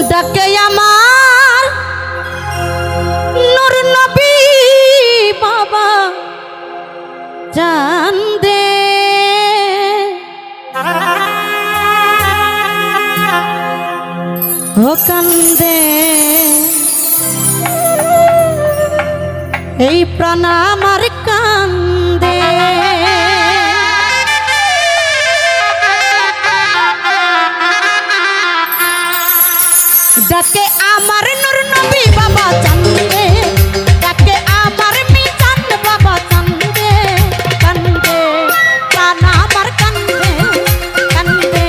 ডাকে আমার নূর নবী বাবা জান দে ও কান্দে এই প্রাণ আমার কান্দে ডাকে আমার নূর নবী বাবা চান্দে ডাকে আমার মিজান বাবা চান্দে কান্দে প্রাণ আমার কান্দে কান্দে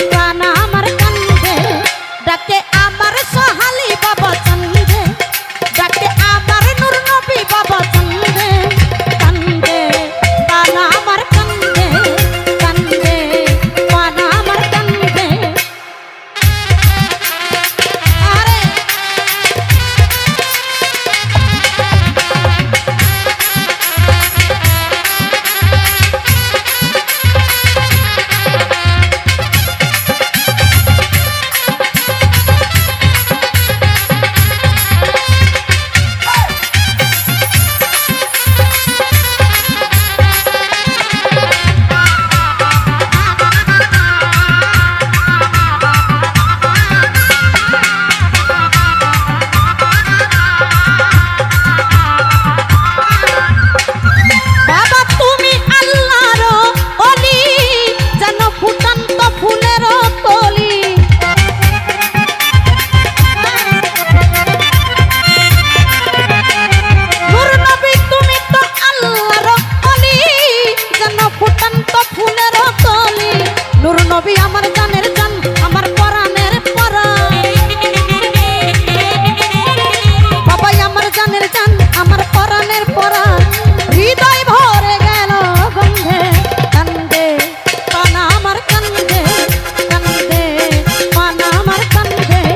প্রাণ আমার কান্দে ডাকে আমার সোহালি বাবা চান্দে ডাকে আমার নূর নবী বাবা চান্দে কান্দে প্রাণ আমার কান্দে কান্দে প্রাণ আমার কান্দে নবী আমার জানের জান আমার পরাণের পরাণ বাবা আমার জানের জান আমার পরাণের পরাণ হৃদয় ভরে গেল গন্ধে কান্দে প্রাণ আমার কান্দে কান্দে প্রাণ আমার কান্দে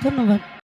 ধন্যবাদ।